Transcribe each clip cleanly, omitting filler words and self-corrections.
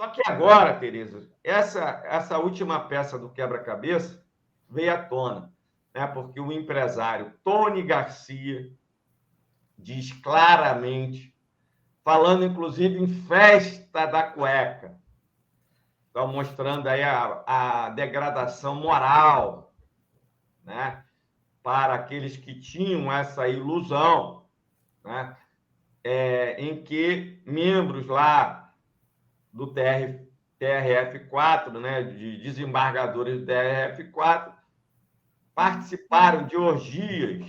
Só que agora, Tereza, essa última peça do quebra-cabeça veio à tona, né? Porque o empresário Tony Garcia diz claramente, falando inclusive em festa da cueca, estão mostrando aí a degradação moral, né? Para aqueles que tinham essa ilusão, né? Em que membros lá do TRF4, né? De desembargadores do TRF4, participaram de orgias,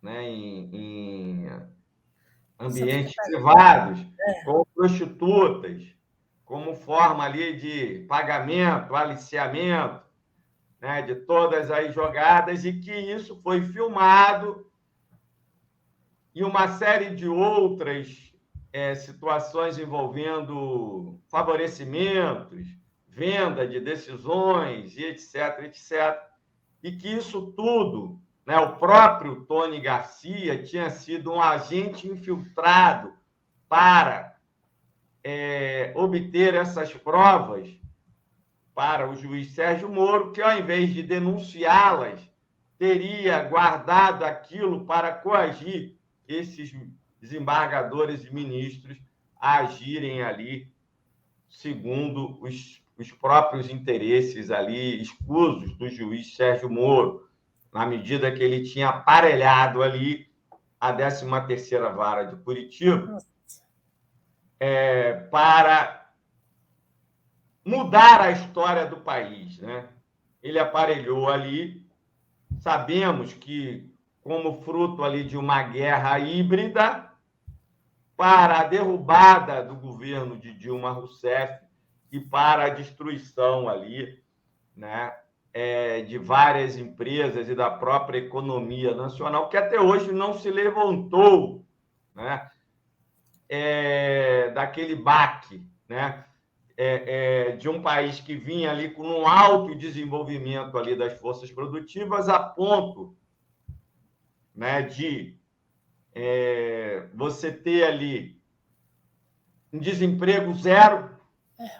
né? Em ambientes privados, com prostitutas, como forma ali de pagamento, aliciamento, né, de todas as jogadas, e que isso foi filmado e uma série de outras situações envolvendo favorecimentos, venda de decisões, e etc., etc., e que isso tudo, né, o próprio Tony Garcia tinha sido um agente infiltrado para obter essas provas para o juiz Sérgio Moro, que, ao invés de denunciá-las, teria guardado aquilo para coagir esses desembargadores e ministros a agirem ali segundo os próprios interesses ali escusos do juiz Sérgio Moro, na medida que ele tinha aparelhado ali a 13ª Vara de Curitiba para mudar a história do país, né? Ele aparelhou ali, sabemos que como fruto ali de uma guerra híbrida para a derrubada do governo de Dilma Rousseff e para a destruição ali, né, de várias empresas e da própria economia nacional, que até hoje não se levantou, né, daquele baque, né, de um país que vinha ali com um alto desenvolvimento ali das forças produtivas, a ponto, né, de você ter ali um desemprego zero,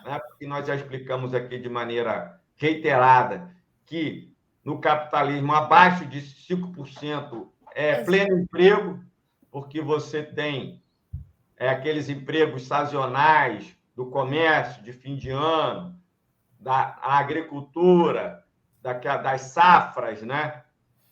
né, porque nós já explicamos aqui de maneira reiterada que no capitalismo abaixo de 5% é pleno emprego, porque você tem aqueles empregos sazonais do comércio de fim de ano, da agricultura, das safras, né?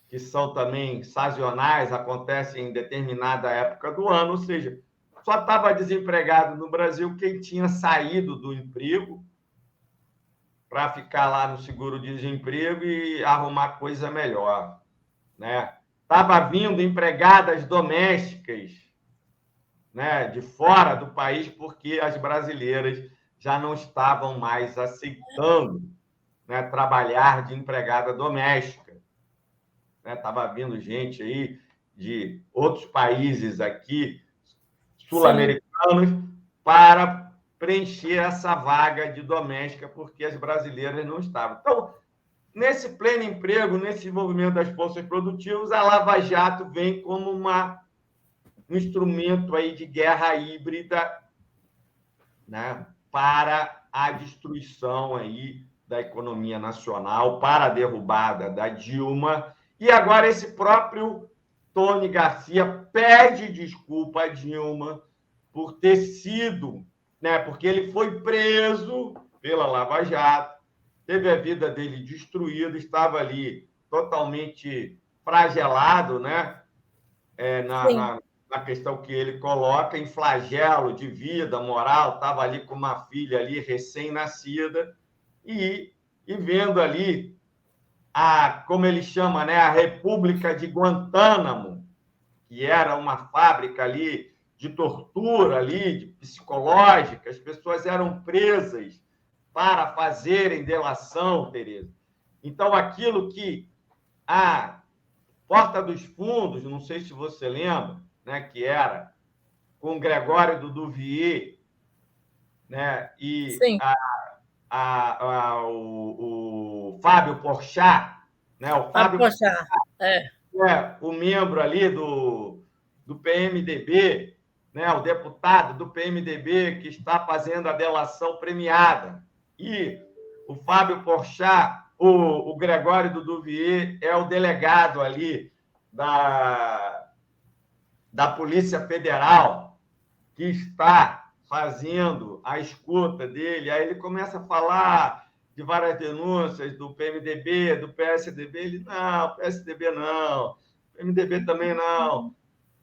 Que são também sazonais, acontecem em determinada época do ano, ou seja, só estava desempregado no Brasil quem tinha saído do emprego para ficar lá no seguro-desemprego e arrumar coisa melhor, né? Estava vindo empregadas domésticas, né, de fora do país, porque as brasileiras já não estavam mais aceitando, né, trabalhar de empregada doméstica. Estava vindo gente aí de outros países aqui, sul-americanos, para preencher essa vaga de doméstica, porque as brasileiras não estavam. Então, nesse pleno emprego, nesse desenvolvimento das forças produtivas, a Lava Jato vem como um instrumento aí de guerra híbrida, né, para a destruição aí da economia nacional, para a derrubada da Dilma. E agora esse próprio Tony Garcia pede desculpa a Dilma por ter sido, né, porque ele foi preso pela Lava Jato, teve a vida dele destruída, estava ali totalmente fragelado, né, na questão que ele coloca, em flagelo de vida moral, estava ali com uma filha ali recém-nascida e vendo ali como ele chama, né, a República de Guantánamo, que era uma fábrica ali de tortura ali, de psicológica, as pessoas eram presas para fazerem delação, Tereza. Então, aquilo que a Porta dos Fundos, não sei se você lembra, né, que era com Gregório do Duvier, né, e o Fábio Porchat, né, o Fábio Porchat, o membro ali do PMDB, né, o deputado do PMDB que está fazendo a delação premiada, e o Fábio Porchat, o Gregório do Duvier é o delegado ali da Polícia Federal que está fazendo a escuta dele. Aí ele começa a falar de várias denúncias do PMDB, do PSDB. Ele, não, PSDB não, PMDB também não.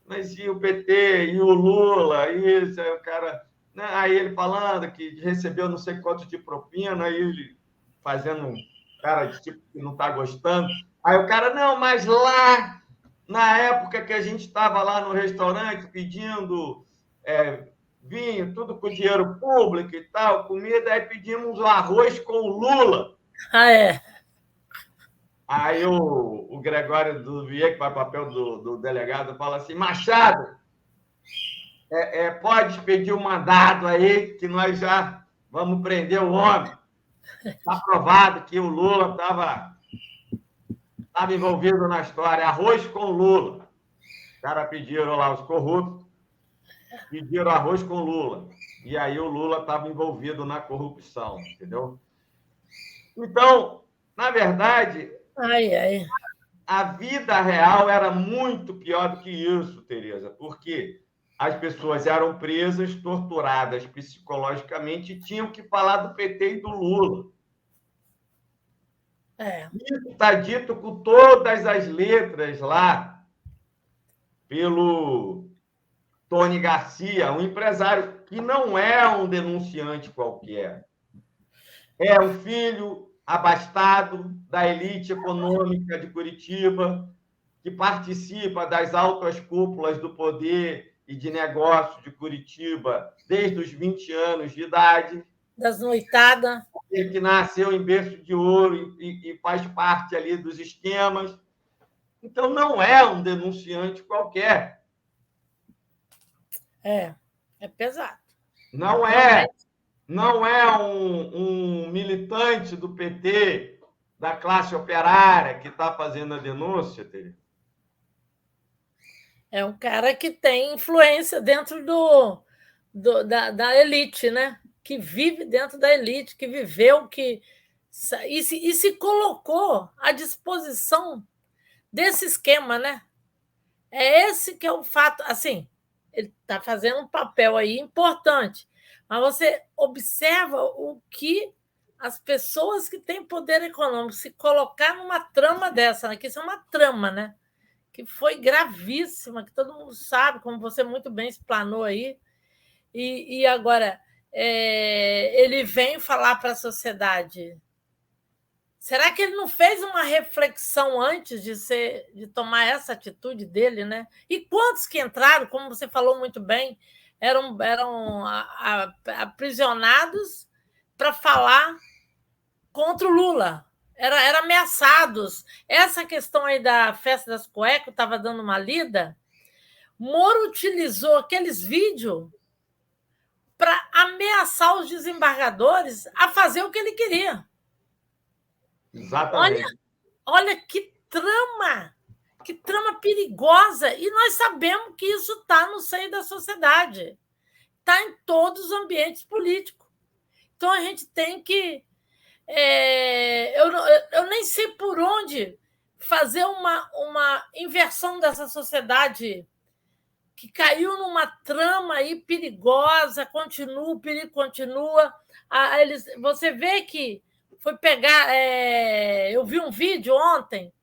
Mas e o PT, e o Lula, isso, aí o cara... Né? Aí ele falando que recebeu não sei quanto de propina, aí ele fazendo um cara de tipo que não está gostando. Aí o cara, não, mas lá, na época que a gente estava lá no restaurante pedindo vinho, tudo com dinheiro público e tal, comida, aí pedimos o arroz com o Lula. Ah, é? Aí o Gregório do Duvier, que faz o papel do delegado, fala assim, Machado, pode pedir um mandado aí, que nós já vamos prender o homem. Está provado que o Lula estava envolvido na história. Arroz com Lula. Os caras pediram lá, os corruptos, pediram arroz com Lula. E aí o Lula estava envolvido na corrupção, entendeu? Então, na verdade, a vida real era muito pior do que isso, Tereza, porque as pessoas eram presas, torturadas psicologicamente e tinham que falar do PT e do Lula. Isso está dito com todas as letras lá pelo Tony Garcia, um empresário que não é um denunciante qualquer. É um filho abastado da elite econômica de Curitiba, que participa das altas cúpulas do poder e de negócio de Curitiba desde os 20 anos de idade. Das noitadas. Ele que nasceu em berço de ouro e faz parte ali dos esquemas. Então, não é um denunciante qualquer. É pesado. Não é um militante do PT, da classe operária, que está fazendo a denúncia, Tereza. É um cara que tem influência dentro da elite, né? Que vive dentro da elite, que viveu, e se colocou à disposição desse esquema, né? É esse que é o fato. Assim, ele está fazendo um papel aí importante, mas você observa o que as pessoas que têm poder econômico se colocar numa trama dessa, né? Que isso é uma trama, né? Que foi gravíssima, que todo mundo sabe, como você muito bem explanou aí. E agora, ele vem falar para a sociedade. Será que ele não fez uma reflexão antes de tomar essa atitude dele, né? E quantos que entraram, como você falou muito bem, eram aprisionados para falar contra o Lula? Eram ameaçados. Essa questão aí da festa das cuecas, eu estava dando uma lida. Moro utilizou aqueles vídeos para ameaçar os desembargadores a fazer o que ele queria. Exatamente. Olha que trama perigosa. E nós sabemos que isso está no seio da sociedade, está em todos os ambientes políticos. Então, a gente tem que... eu nem sei por onde fazer uma inversão dessa sociedade que caiu numa trama aí perigosa, o perigo continua. Você vê que foi pegar... eu vi um vídeo ontem,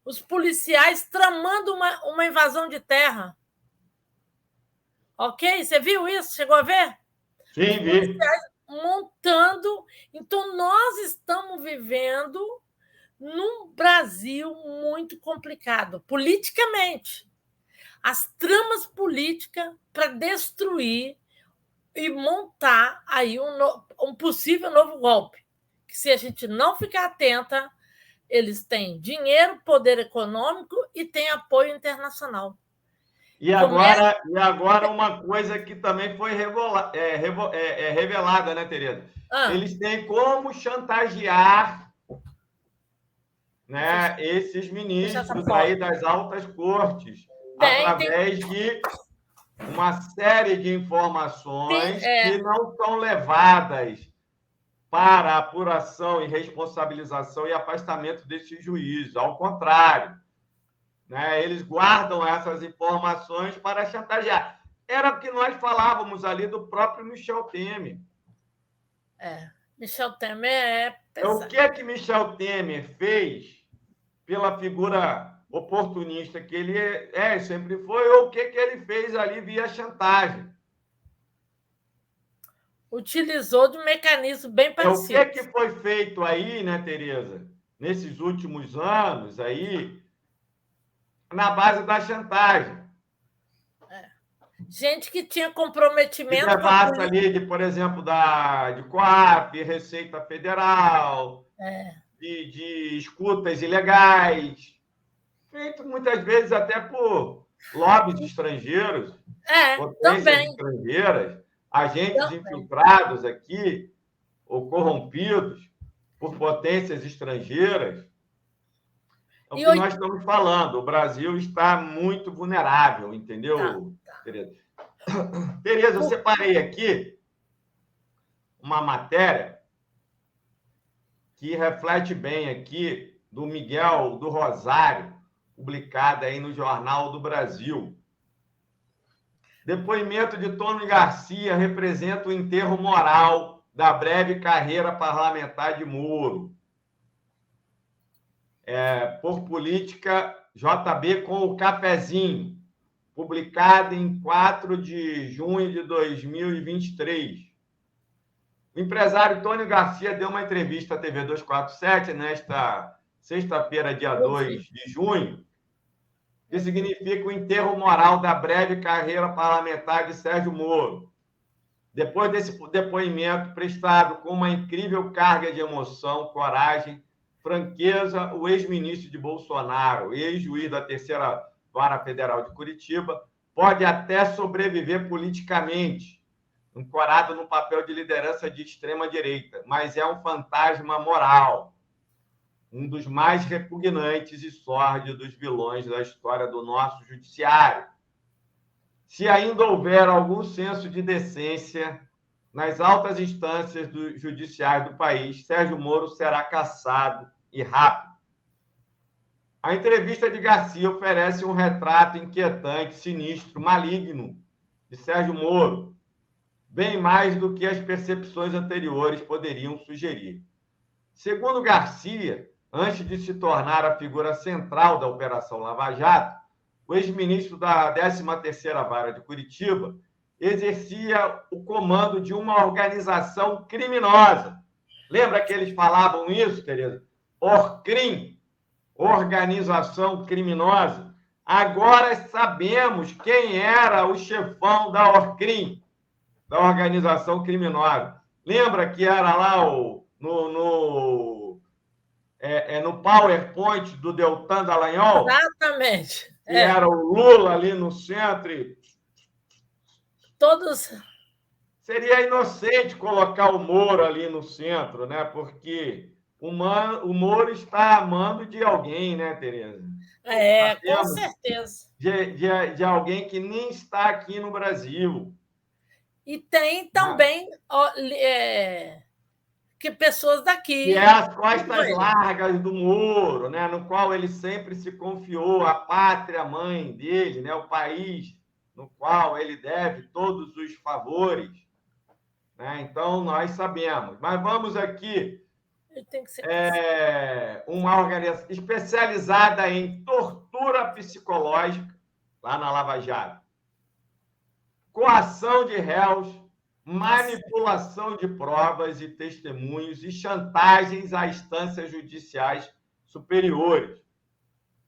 os policiais tramando uma invasão de terra. Ok? Você viu isso? Chegou a ver? Sim, vi. Montando. Então, nós estamos vivendo num Brasil muito complicado, politicamente. As tramas políticas para destruir e montar aí um possível novo golpe. Que, se a gente não ficar atenta, eles têm dinheiro, poder econômico e têm apoio internacional. E agora uma coisa que também foi revelada, né, Tereza? Eles têm como chantagear, né, esses ministros aí das altas cortes através de uma série de informações Sim, que não são levadas para a apuração e responsabilização e afastamento desses juízes. Ao contrário, né? Eles guardam essas informações para chantagear. Era o que nós falávamos ali do próprio Michel Temer. Michel Temer é O pesado. que Michel Temer fez pela figura oportunista que ele sempre foi, ou o que ele fez ali via chantagem? Utilizou de um mecanismo bem parecido. O que foi feito aí, né, Tereza, nesses últimos anos aí, na base da chantagem. Gente que tinha comprometimento Que devassa ali, por exemplo, de COAF, Receita Federal, de escutas ilegais, feito muitas vezes até por lobbies estrangeiros, potências também. estrangeiras, agentes infiltrados aqui, ou corrompidos por potências estrangeiras. É o que nós estamos falando. O Brasil está muito vulnerável, entendeu, Tereza? Tereza, eu separei aqui uma matéria que reflete bem aqui do Miguel do Rosário, publicada aí no Jornal do Brasil. Depoimento de Tony Garcia representa o enterro moral da breve carreira parlamentar de Moro. Por política JB com o cafezinho, publicado em 4 de junho de 2023. O empresário Tony Garcia deu uma entrevista à TV 247 nesta sexta-feira, dia 2 de junho, que significa o enterro moral da breve carreira parlamentar de Sérgio Moro. Depois desse depoimento prestado com uma incrível carga de emoção, coragem, franqueza, o ex-ministro de Bolsonaro, ex-juiz da Terceira Vara Federal de Curitiba, pode até sobreviver politicamente, ancorado no papel de liderança de extrema-direita, mas é um fantasma moral, um dos mais repugnantes e sórdidos vilões da história do nosso judiciário. Se ainda houver algum senso de decência nas altas instâncias judiciais do país, Sérgio Moro será cassado e rápido. A entrevista de Garcia oferece um retrato inquietante, sinistro, maligno de Sérgio Moro, bem mais do que as percepções anteriores poderiam sugerir. Segundo Garcia, antes de se tornar a figura central da Operação Lava Jato, o ex-ministro da 13ª Vara de Curitiba exercia o comando de uma organização criminosa. Lembra que eles falavam isso, Tereza? Orcrim, organização criminosa. Agora sabemos quem era o chefão da Orcrim, da organização criminosa. Lembra que era lá no PowerPoint do Deltan Dallagnol? Exatamente. Que era o Lula ali no centro. Todos. Seria inocente colocar o Moro ali no centro, né? Porque o Moro está amando de alguém, né, Tereza? Com certeza. De alguém que nem está aqui no Brasil. E tem também que pessoas daqui. Que é as costas largas do Moro, né? No qual ele sempre se confiou, a pátria-mãe dele, né? O país no qual ele deve todos os favores. Né? Então, nós sabemos. Mas vamos aqui. Uma organização especializada em tortura psicológica, lá na Lava Jato, coação de réus, manipulação de provas e testemunhos e chantagens a instâncias judiciais superiores.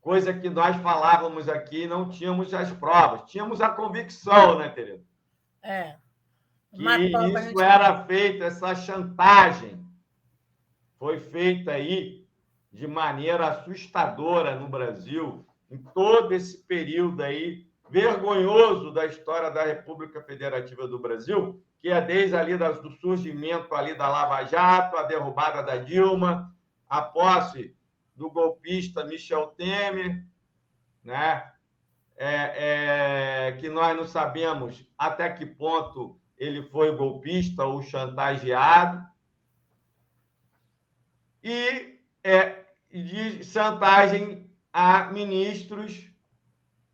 Coisa que nós falávamos aqui, não tínhamos as provas. Tínhamos a convicção, né, Tereza? Que isso era feito, essa chantagem foi feita aí de maneira assustadora no Brasil, em todo esse período aí vergonhoso da história da República Federativa do Brasil, que é desde ali do surgimento ali da Lava Jato, a derrubada da Dilma, a posse do golpista Michel Temer, né? que nós não sabemos até que ponto ele foi golpista ou chantageado, e de chantagem a ministros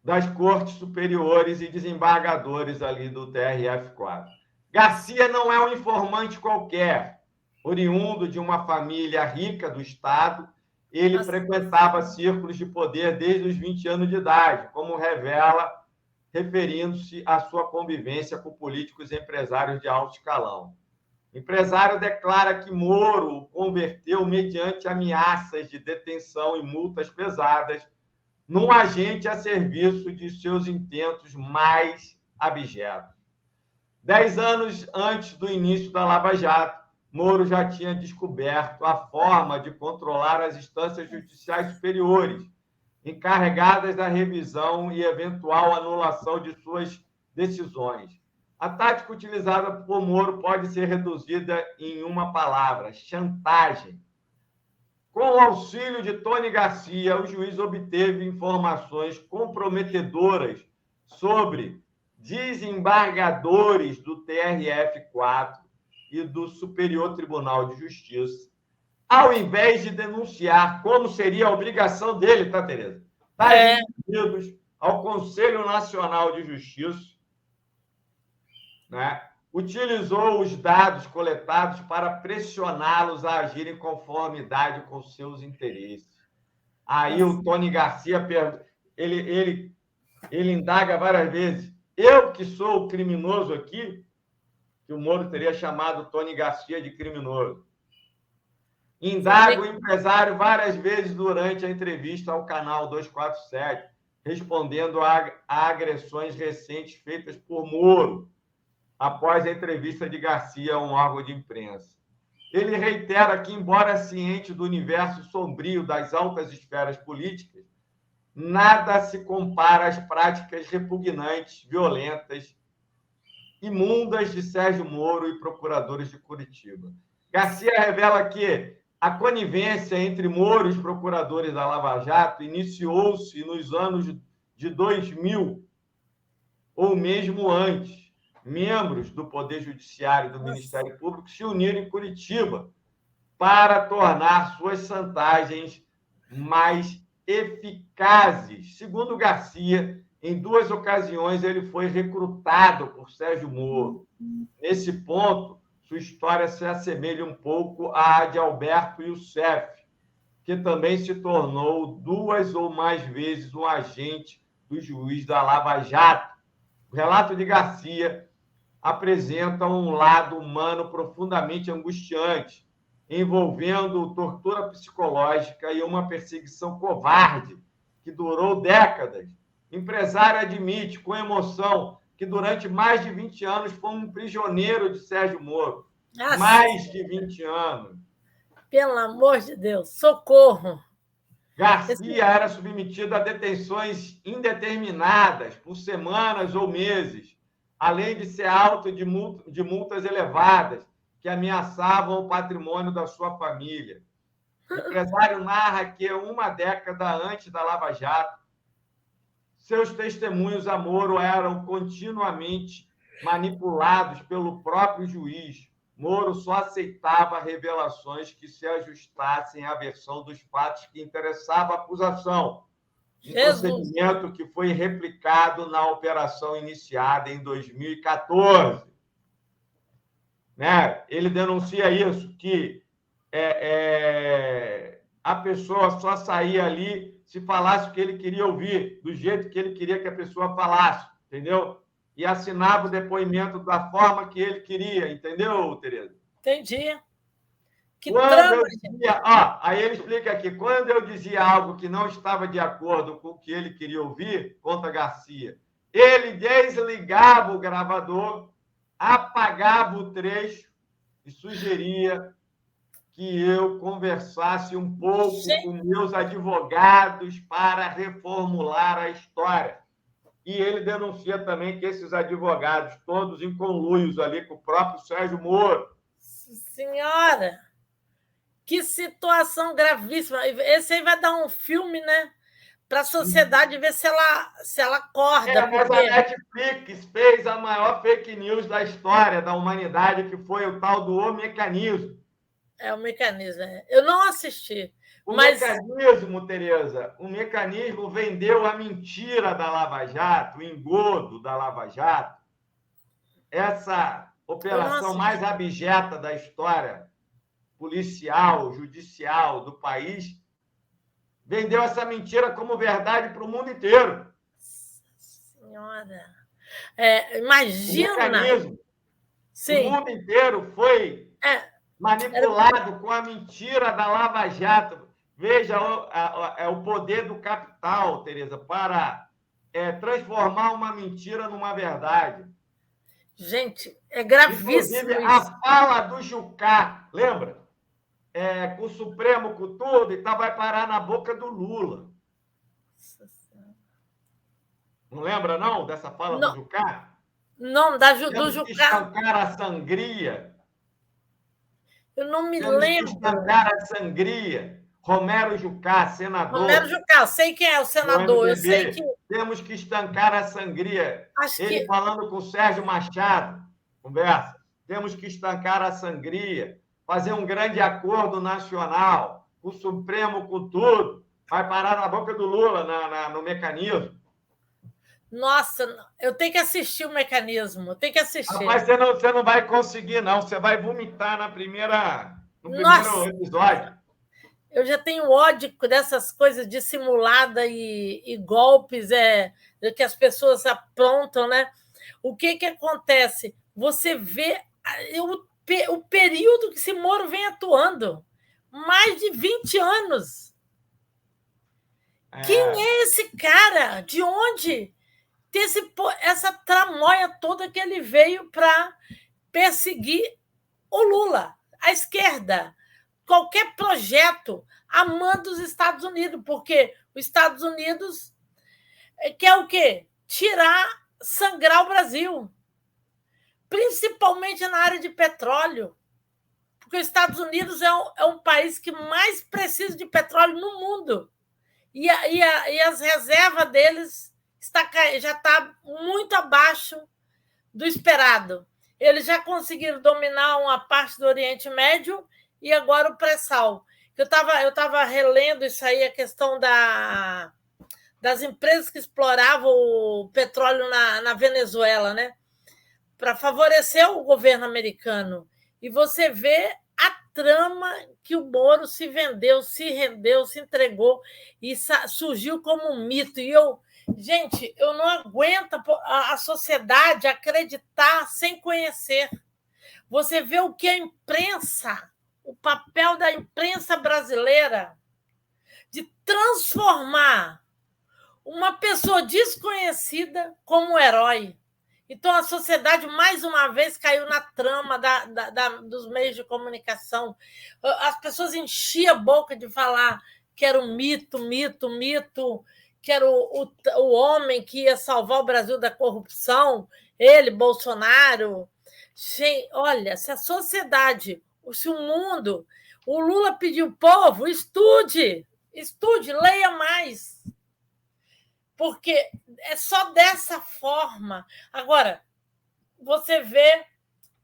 das cortes superiores e desembargadores ali do TRF4. Garcia não é um informante qualquer, oriundo de uma família rica do Estado. Ele frequentava círculos de poder desde os 20 anos de idade, como revela, referindo-se à sua convivência com políticos e empresários de alto escalão. O empresário declara que Moro o converteu mediante ameaças de detenção e multas pesadas num agente a serviço de seus intentos mais abjetos. 10 anos antes do início da Lava Jato, Moro já tinha descoberto a forma de controlar as instâncias judiciais superiores, encarregadas da revisão e eventual anulação de suas decisões. A tática utilizada por Moro pode ser reduzida em uma palavra: chantagem. Com o auxílio de Tony Garcia, o juiz obteve informações comprometedoras sobre desembargadores do TRF4 e do Superior Tribunal de Justiça, ao invés de denunciar, como seria a obrigação dele, tá, Tereza? Tais indivíduos ao Conselho Nacional de Justiça, né? Utilizou os dados coletados para pressioná-los a agir em conformidade com seus interesses. Aí o Tony Garcia, ele indaga várias vezes. Eu, que sou o criminoso aqui, que o Moro teria chamado Tony Garcia de criminoso. Indaga o empresário várias vezes durante a entrevista ao canal 247, respondendo a agressões recentes feitas por Moro, após a entrevista de Garcia a um órgão de imprensa. Ele reitera que, embora ciente do universo sombrio das altas esferas políticas, nada se compara às práticas repugnantes, violentas, imundas de Sérgio Moro e procuradores de Curitiba. Garcia revela que a conivência entre Moro e os procuradores da Lava Jato iniciou-se nos anos de 2000, ou mesmo antes. Membros do Poder Judiciário e do Ministério Público se uniram em Curitiba para tornar suas chantagens mais eficazes. Segundo Garcia, em 2 ocasiões ele foi recrutado por Sérgio Moro. Nesse ponto, sua história se assemelha um pouco à de Alberto Youssef, que também se tornou 2 ou mais vezes um agente do juiz da Lava Jato. O relato de Garcia apresenta um lado humano profundamente angustiante, envolvendo tortura psicológica e uma perseguição covarde que durou décadas. O empresário admite, com emoção, que durante mais de 20 anos foi um prisioneiro de Sérgio Moro. Mais de 20 anos. Pelo amor de Deus, socorro! Garcia era submetido a detenções indeterminadas, por semanas ou meses, além de ser alvo de multas elevadas, que ameaçavam o patrimônio da sua família. O empresário narra que, uma década antes da Lava Jato, seus testemunhos a Moro eram continuamente manipulados pelo próprio juiz. Moro só aceitava revelações que se ajustassem à versão dos fatos que interessava a acusação. Um procedimento que foi replicado na operação iniciada em 2014. Né? Ele denuncia isso, que a pessoa só saía ali se falasse o que ele queria ouvir, do jeito que ele queria que a pessoa falasse, entendeu? E assinava o depoimento da forma que ele queria, entendeu, Tereza? Entendi. Aí ele explica aqui, quando eu dizia algo que não estava de acordo com o que ele queria ouvir, conta Garcia, ele desligava o gravador, apagava o trecho e sugeria que eu conversasse um pouco com meus advogados para reformular a história. E ele denuncia também que esses advogados, todos em conluios ali com o próprio Sérgio Moro. Senhora! Que situação gravíssima. Esse aí vai dar um filme, né? para a sociedade ver se ela acorda. Mas a Netflix fez a maior fake news da história da humanidade, que foi o tal do O Mecanismo. É o mecanismo. Eu não assisti. Mecanismo, Tereza, o mecanismo vendeu a mentira da Lava Jato, o engodo da Lava Jato, essa operação mais abjeta da história policial, judicial do país, vendeu essa mentira como verdade para o mundo inteiro. Senhora, imagina. O mecanismo, sim. O mundo inteiro foi manipulado com a mentira da Lava Jato. Veja o poder do capital, Tereza, para transformar uma mentira numa verdade. Gente, é gravíssimo. Inclusive, a fala do Jucá, lembra? Com o Supremo, com tudo, e tal, vai parar na boca do Lula. Não lembra, não, dessa fala do Jucá? Não, do Jucá. Que estancar a sangria. Eu não me lembro. Que estancar a sangria. Romero Jucá, senador. Romero Jucá, eu sei quem é o senador. Eu sei que... Temos que estancar a sangria. Ele falando com o Sérgio Machado, conversa. Temos que estancar a sangria, fazer um grande acordo nacional, o Supremo com tudo, vai parar na boca do Lula, no mecanismo. Nossa, eu tenho que assistir o mecanismo, tem que assistir. Mas você não vai conseguir, não. Você vai vomitar no primeiro episódio. Eu já tenho ódio dessas coisas de simulada e golpes que as pessoas aprontam, né? O que acontece? Você vê o período que esse Moro vem atuando, mais de 20 anos. Quem é esse cara? De onde? Tem essa tramóia toda que ele veio para perseguir o Lula, a esquerda. Qualquer projeto a mão dos Estados Unidos, porque os Estados Unidos quer o quê? Sangrar o Brasil, principalmente na área de petróleo, porque os Estados Unidos é um país que mais precisa de petróleo no mundo, e as reservas deles já está muito abaixo do esperado. Eles já conseguiram dominar uma parte do Oriente Médio e agora o pré-sal. Eu estava relendo isso aí, a questão das empresas que exploravam o petróleo na Venezuela, né? Para favorecer o governo americano. E você vê a trama que o Moro se vendeu, se rendeu, se entregou e surgiu como um mito. E gente, eu não aguento a sociedade acreditar sem conhecer. Você vê o que a imprensa, o papel da imprensa brasileira de transformar uma pessoa desconhecida como um herói. Então, a sociedade, mais uma vez, caiu na trama dos meios de comunicação. As pessoas enchiam a boca de falar que era um mito, que era o homem que ia salvar o Brasil da corrupção, ele, Bolsonaro. Olha, se a sociedade, se o mundo, o Lula pediu, povo, estude, leia mais. Porque é só dessa forma. Agora, você vê,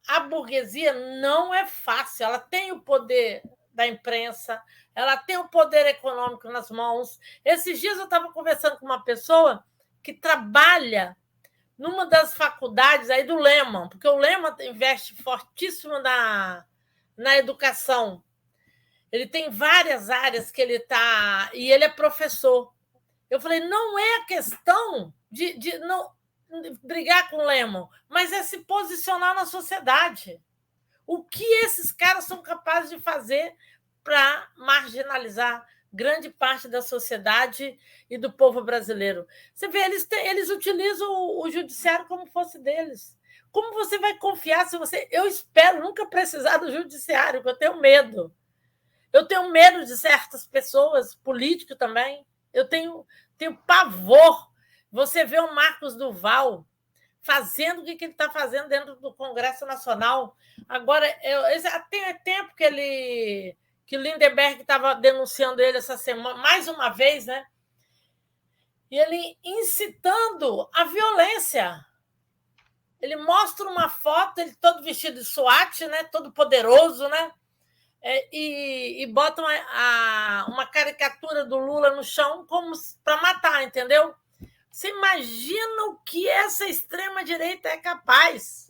a burguesia não é fácil. Ela tem o poder da imprensa, ela tem o poder econômico nas mãos. Esses dias eu estava conversando com uma pessoa que trabalha numa das faculdades aí do Lehman, porque o Lehman investe fortíssimo na educação. Ele tem várias áreas que ele está... E ele é professor. Eu falei, não é a questão de não brigar com o Lehman, mas é se posicionar na sociedade. O que esses caras são capazes de fazer para marginalizar grande parte da sociedade e do povo brasileiro? Você vê, eles utilizam o judiciário como fosse deles. Como você vai confiar se você... Eu espero nunca precisar do judiciário, porque eu tenho medo. Eu tenho medo de certas pessoas, políticos também. Eu tenho pavor. Você vê o Marcos Duval fazendo o que ele está fazendo dentro do Congresso Nacional. Agora, tem tempo que Lindenberg estava denunciando ele essa semana, mais uma vez, né? e ele incitando a violência. Ele mostra uma foto, ele todo vestido de SWAT, né? Todo poderoso, né? E bota uma caricatura do Lula no chão como para matar, entendeu? Você imagina o que essa extrema-direita é capaz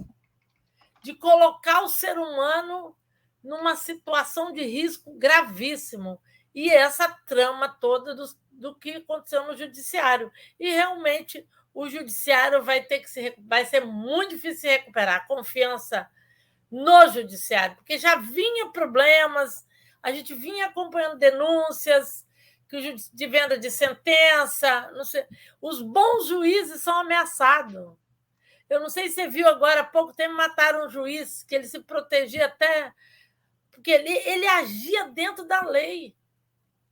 de colocar o ser humano numa situação de risco gravíssimo. E essa trama toda do que aconteceu no judiciário. E realmente o judiciário vai ser muito difícil se recuperar a confiança no judiciário, porque já vinha problemas, a gente vinha acompanhando denúncias de venda de sentença, não sei, os bons juízes são ameaçados. Eu não sei se você viu agora, há pouco tempo mataram um juiz, que ele se protegia até... Porque ele agia dentro da lei,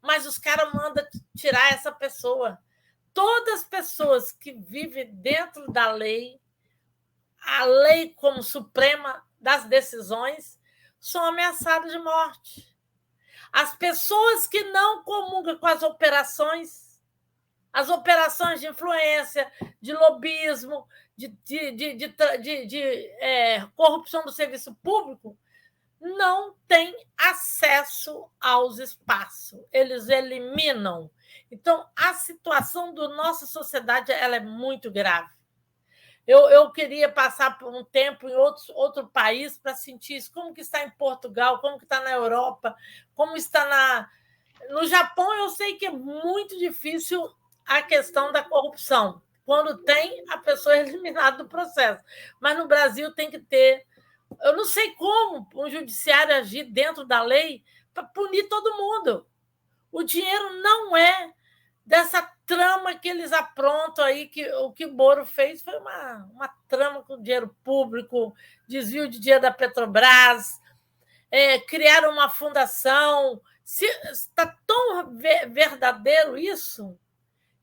mas os caras mandam tirar essa pessoa. Todas as pessoas que vivem dentro da lei, a lei como suprema das decisões, são ameaçadas de morte. As pessoas que não comungam com as operações de influência, de lobismo, de corrupção do serviço público, não têm acesso aos espaços. Eles eliminam. Então, a situação da nossa sociedade ela é muito grave. Eu queria passar por um tempo em outro país para sentir isso, como que está em Portugal, como que está na Europa, como está no Japão. Eu sei que é muito difícil a questão da corrupção. Quando tem, a pessoa é eliminada do processo. Mas no Brasil tem que ter... Eu não sei como o judiciário agir dentro da lei para punir todo mundo. O dinheiro não é dessa trama que eles aprontam aí, que o que o Moro fez foi uma trama com dinheiro público, desvio de dinheiro da Petrobras, criaram uma fundação. Está tão verdadeiro isso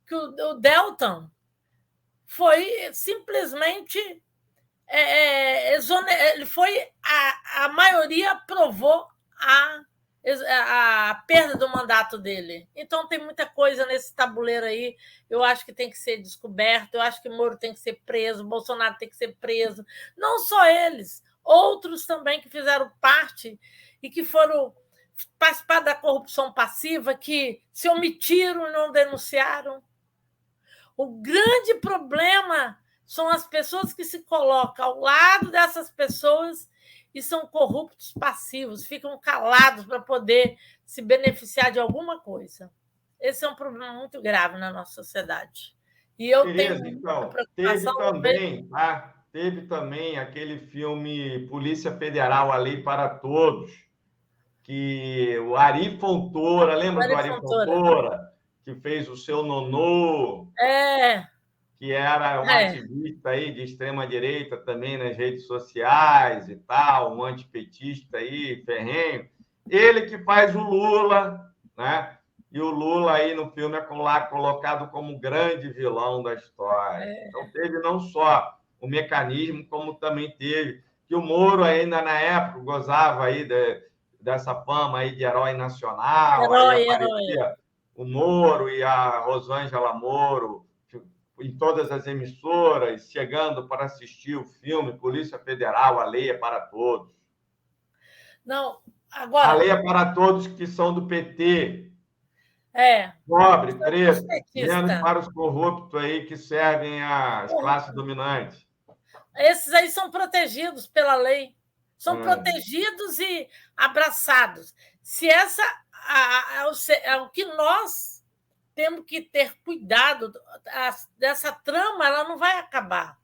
que o Deltan foi simplesmente... ele foi... A maioria aprovou a perda do mandato dele. Então, tem muita coisa nesse tabuleiro aí. Eu acho que tem que ser descoberto. Eu acho que Moro tem que ser preso, Bolsonaro tem que ser preso. Não só eles, outros também que fizeram parte e que foram participar da corrupção passiva, que se omitiram e não denunciaram. O grande problema são as pessoas que se colocam ao lado dessas pessoas e são corruptos passivos, ficam calados para poder se beneficiar de alguma coisa. Esse é um problema muito grave na nossa sociedade. E eu Tereza, tenho então, teve também aquele filme Polícia Federal, A Lei para Todos, que o Ari Fontoura, lembra do Ari Fontoura? Que fez o Seu Nonô, que era um ativista aí de extrema-direita também nas redes sociais e tal, um antipetista aí, ferrenho. Ele que faz o Lula, né? E o Lula aí no filme é lá colocado como grande vilão da história. Então teve não só o mecanismo, como também teve que o Moro ainda na época gozava aí dessa fama aí de herói nacional, aí aparecia o Moro e a Rosângela Moro em todas as emissoras, chegando para assistir o filme Polícia Federal, A Lei é para Todos. Não, agora... A lei é para todos que são do PT. Pobre, preto, menos para os corruptos aí que servem às classes dominantes. Esses aí são protegidos pela lei. São protegidos e abraçados. Se o que nós temos que ter cuidado dessa trama, ela não vai acabar.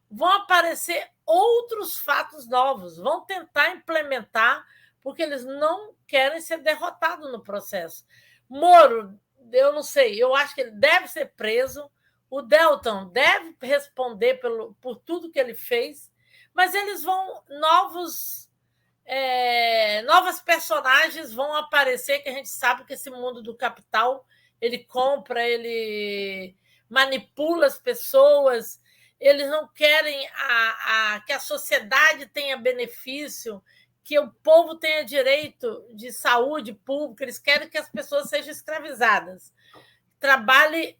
Vão aparecer outros fatos novos, vão tentar implementar, porque eles não querem ser derrotados no processo. Moro, eu não sei, eu acho que ele deve ser preso, o Deltan deve responder por tudo que ele fez, mas eles vão... novas personagens vão aparecer, que a gente sabe que esse mundo do capital, ele compra, ele manipula as pessoas, eles não querem que a sociedade tenha benefício, que o povo tenha direito de saúde pública, eles querem que as pessoas sejam escravizadas. Trabalhe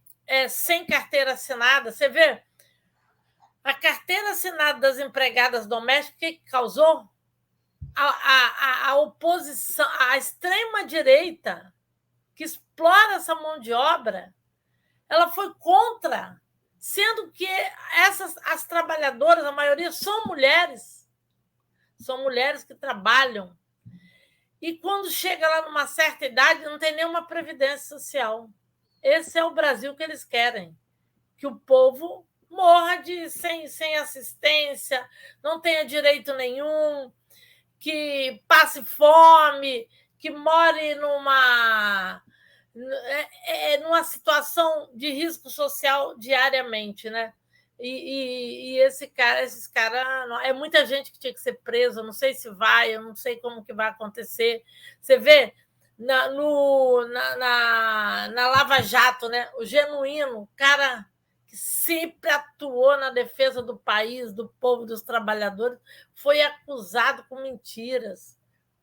sem carteira assinada. Você vê, a carteira assinada das empregadas domésticas, o que causou? A oposição, a extrema-direita, que explora essa mão de obra, ela foi contra, sendo que as trabalhadoras, a maioria são mulheres que trabalham. E quando chega lá numa certa idade, não tem nenhuma previdência social. Esse é o Brasil que eles querem, que o povo morra sem assistência, não tenha direito nenhum, que passe fome, que more numa situação de risco social diariamente, né? E esses caras, é muita gente que tinha que ser presa, não sei se vai, eu não sei como que vai acontecer. Você vê na Lava Jato, né? O Genuíno, cara que sempre atuou na defesa do país, do povo, dos trabalhadores, foi acusado com mentiras,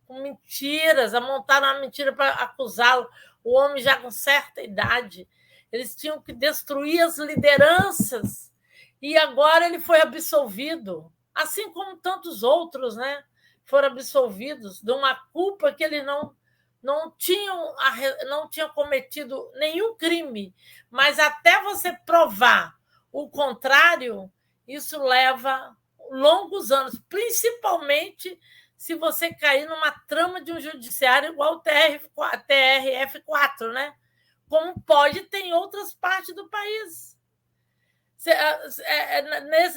montaram uma mentira para acusá-lo. O homem já com certa idade, eles tinham que destruir as lideranças, e agora ele foi absolvido, assim como tantos outros, né? Foram absolvidos de uma culpa que eles não tinham cometido nenhum crime, mas até você provar o contrário, isso leva longos anos, principalmente se você cair numa trama de um judiciário igual o TRF4, né? Como pode ter em outras partes do país.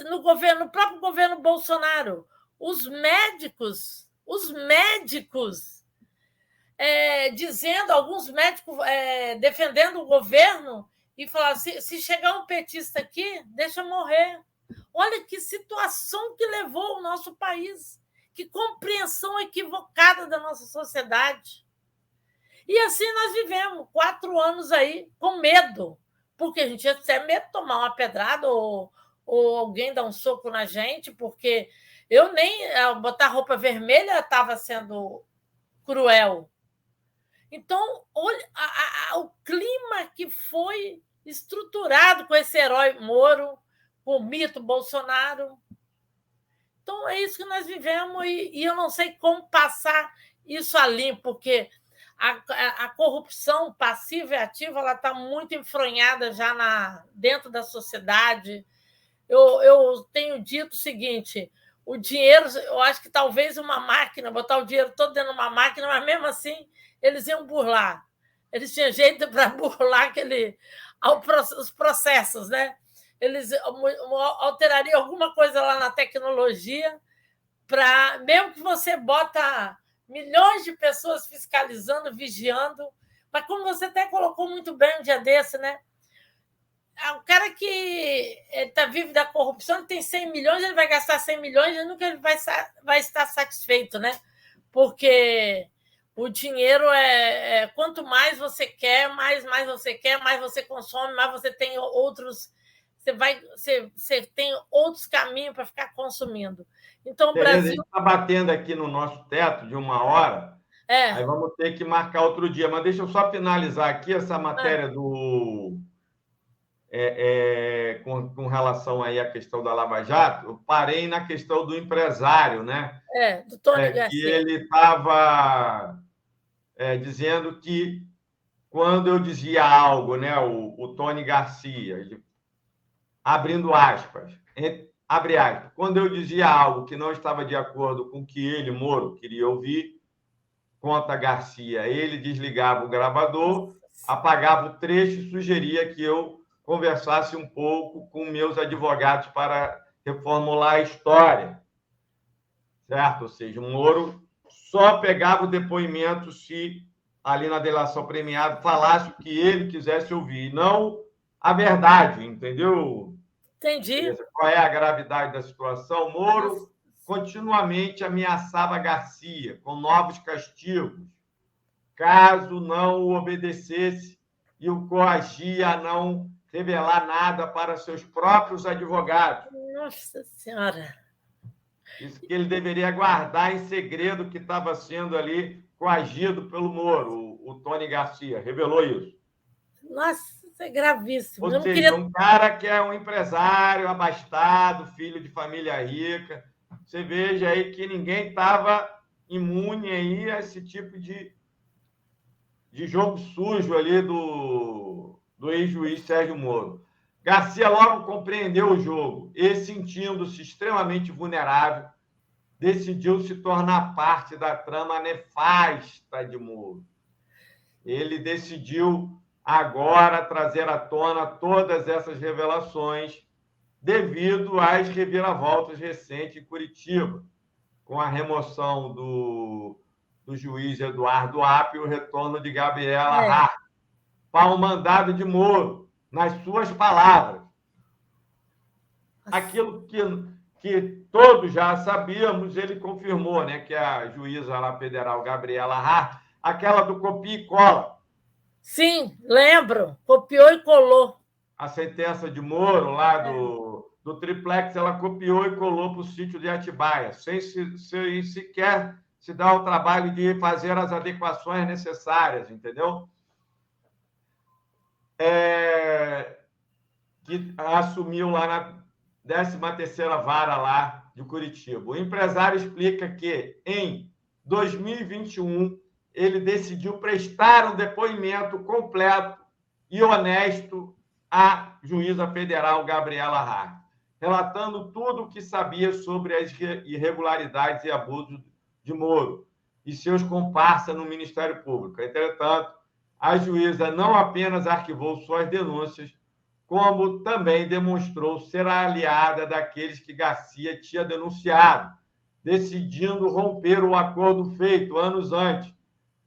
No próprio governo Bolsonaro, os médicos dizendo, alguns médicos defendendo o governo e falaram, se chegar um petista aqui, deixa morrer. Olha que situação que levou o nosso país, que compreensão equivocada da nossa sociedade. E assim nós vivemos 4 anos aí com medo, porque a gente tinha até medo de tomar uma pedrada ou alguém dar um soco na gente, porque eu nem botar roupa vermelha estava sendo cruel. Então, olha o clima que foi estruturado com esse herói Moro, com o mito Bolsonaro. Então, é isso que nós vivemos, e eu não sei como passar isso a limpo, porque a corrupção passiva e ativa está muito enfronhada já dentro da sociedade. Eu tenho dito o seguinte, o dinheiro, eu acho que talvez uma máquina, botar o dinheiro todo dentro de uma máquina, mas mesmo assim eles iam burlar. Eles tinham jeito para burlar os processos, né? Eles alterariam alguma coisa lá na tecnologia, mesmo que você bota milhões de pessoas fiscalizando, vigiando, mas como você até colocou muito bem um dia desse, né? O cara que vive da corrupção, ele tem 100 milhões, ele vai gastar 100 milhões e nunca ele vai estar satisfeito, né? Porque o dinheiro quanto mais você quer, mais você quer, mais você consome, mais você tem outros... Você tem outros caminhos para ficar consumindo. Então, o Brasil... A gente está batendo aqui no nosso teto de 1 hora, aí vamos ter que marcar outro dia. Mas deixa eu só finalizar aqui essa matéria com relação aí à questão da Lava Jato. Eu parei na questão do empresário, né? Do Tony Garcia. Que ele estava dizendo que quando eu dizia algo, né, o Tony Garcia, ele, abrindo aspas, abre aspas, quando eu dizia algo que não estava de acordo com o que ele, Moro, queria ouvir, conta Garcia, ele desligava o gravador, apagava o trecho e sugeria que eu conversasse um pouco com meus advogados para reformular a história. Certo? Ou seja, o Moro só pegava o depoimento se ali na delação premiada falasse o que ele quisesse ouvir, não a verdade, entendeu? Entendi. Qual é a gravidade da situação? Moro continuamente ameaçava Garcia com novos castigos, caso não o obedecesse e o coagia a não revelar nada para seus próprios advogados. Nossa Senhora! Isso que ele deveria guardar em segredo que estava sendo ali coagido pelo Moro, o Tony Garcia, revelou isso. Nossa Isso é gravíssimo. Ou Eu não seja, queria... um cara que é um empresário abastado, filho de família rica. Você veja aí que ninguém estava imune aí a esse tipo de jogo sujo ali do ex-juiz Sérgio Moro. Garcia logo compreendeu o jogo e, sentindo-se extremamente vulnerável, decidiu se tornar parte da trama nefasta de Moro. Ele decidiu agora trazer à tona todas essas revelações devido às reviravoltas recentes em Curitiba, com a remoção do juiz Eduardo Apio e o retorno de Gabriela Hart para o mandado de Moro, nas suas palavras. Aquilo que todos já sabíamos, ele confirmou, né, que a juíza lá federal, Gabriela Hart, aquela do copia e cola. Sim, lembro. Copiou e colou. A sentença de Moro, lá do triplex, ela copiou e colou para o sítio de Atibaia, sem sequer se dar o trabalho de fazer as adequações necessárias, entendeu? Que assumiu lá na 13ª Vara lá de Curitiba. O empresário explica que, em 2021, ele decidiu prestar um depoimento completo e honesto à juíza federal Gabriela Hart, relatando tudo o que sabia sobre as irregularidades e abusos de Moro e seus comparsas no Ministério Público. Entretanto, a juíza não apenas arquivou suas denúncias, como também demonstrou ser a aliada daqueles que Garcia tinha denunciado, decidindo romper o acordo feito anos antes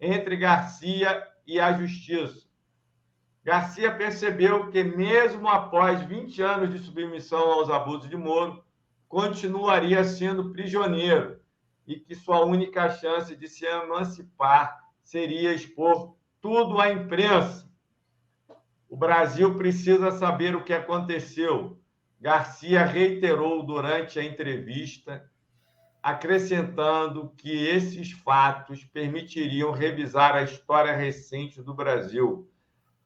entre Garcia e a Justiça. Garcia percebeu que, mesmo após 20 anos de submissão aos abusos de Moro, continuaria sendo prisioneiro e que sua única chance de se emancipar seria expor tudo à imprensa. O Brasil precisa saber o que aconteceu. Garcia reiterou durante a entrevista, acrescentando que esses fatos permitiriam revisar a história recente do Brasil.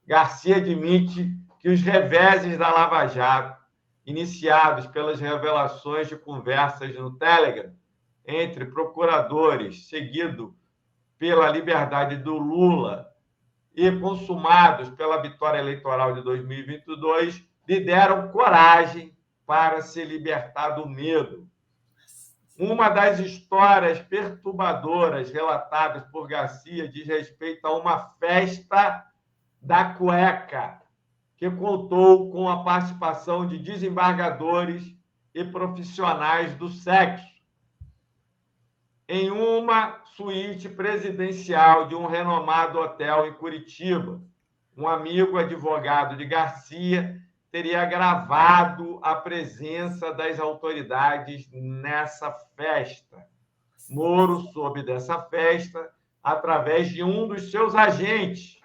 Garcia admite que os reveses da Lava Jato, iniciados pelas revelações de conversas no Telegram entre procuradores, seguido pela liberdade do Lula e consumados pela vitória eleitoral de 2022, lhe deram coragem para se libertar do medo. Uma das histórias perturbadoras relatadas por Garcia diz respeito a uma festa da cueca, que contou com a participação de desembargadores e profissionais do sexo, em uma suíte presidencial de um renomado hotel em Curitiba. Um amigo advogado de Garcia teria gravado a presença das autoridades nessa festa. Moro soube dessa festa através de um dos seus agentes,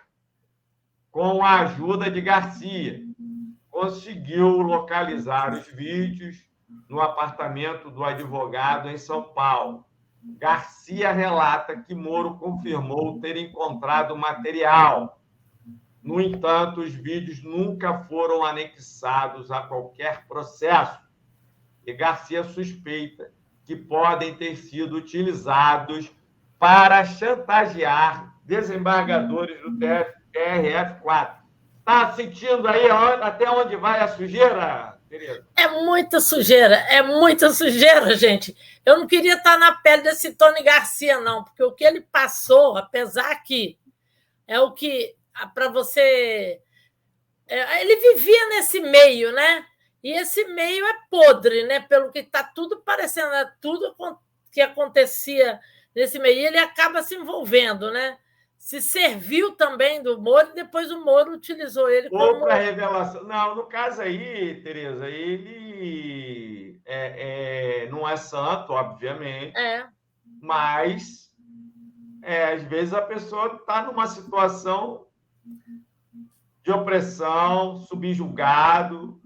com a ajuda de Garcia. Conseguiu localizar os vídeos no apartamento do advogado em São Paulo. Garcia relata que Moro confirmou ter encontrado material. No entanto, os vídeos nunca foram anexados a qualquer processo. E Garcia suspeita que podem ter sido utilizados para chantagear desembargadores do TRF4. Está sentindo aí até onde vai a sujeira, Tereza? É muita sujeira, gente. Eu não queria estar na pele desse Tony Garcia, não, porque o que ele passou, apesar que é o que, para você... ele vivia nesse meio, né? E esse meio é podre, né? Pelo que está tudo parecendo, né? Tudo que acontecia nesse meio, ele acaba se envolvendo, né? Se serviu também do Moro e depois o Moro utilizou ele como... Outra revelação. Não, no caso aí, Tereza, ele não é santo, obviamente, mas às vezes a pessoa está numa situação de opressão, subjugado,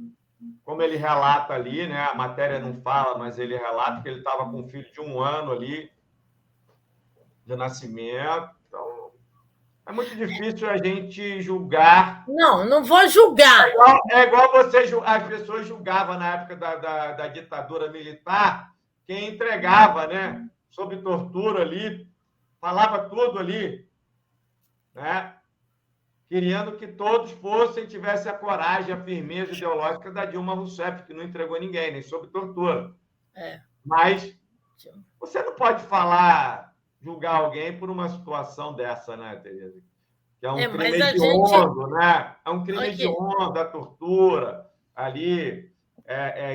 como ele relata ali, né? A matéria não fala, mas ele relata que ele estava com um filho de 1 ano ali, de nascimento. Então, É muito difícil a gente julgar. Não vou julgar. É igual as pessoas julgavam na época da ditadura militar, quem entregava, né, sob tortura ali, falava tudo ali, né, querendo que todos tivessem a coragem, a firmeza ideológica da Dilma Rousseff, que não entregou ninguém, nem sob tortura. Mas você não pode julgar alguém por uma situação dessa, né, Tereza? Que é um crime hediondo, né? É um crime hediondo, a tortura ali.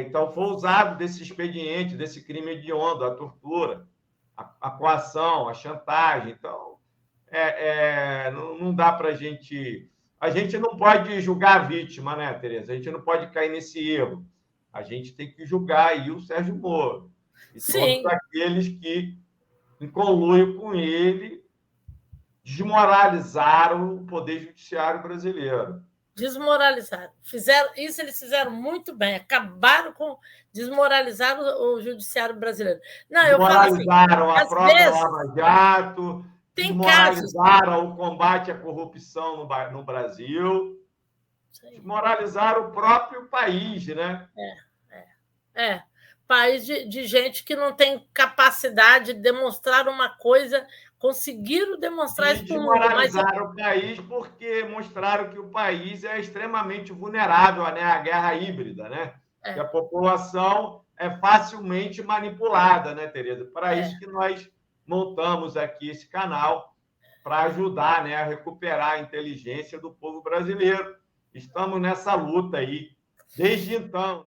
Então, foi usado desse expediente, desse crime hediondo, a tortura, a coação, a chantagem. Então, não dá para a gente... A gente não pode julgar a vítima, né, Tereza? A gente não pode cair nesse erro. A gente tem que julgar aí o Sérgio Moro e todos aqueles que, em conluio com ele, desmoralizaram o Poder Judiciário brasileiro. Desmoralizaram. Eles fizeram muito bem. Desmoralizaram o Judiciário brasileiro. Não, desmoralizaram a própria Lava Jato, desmoralizaram o combate à corrupção no Brasil, desmoralizaram o próprio país, né? País de gente que não tem capacidade de demonstrar uma coisa, conseguiram demonstrar isso para o mundo. Desmoralizaram o país porque mostraram que o país é extremamente vulnerável, né, à guerra híbrida, né? Que a população é facilmente manipulada, né, Tereza? Para isso que nós montamos aqui esse canal, para ajudar, né, a recuperar a inteligência do povo brasileiro. Estamos nessa luta aí desde então.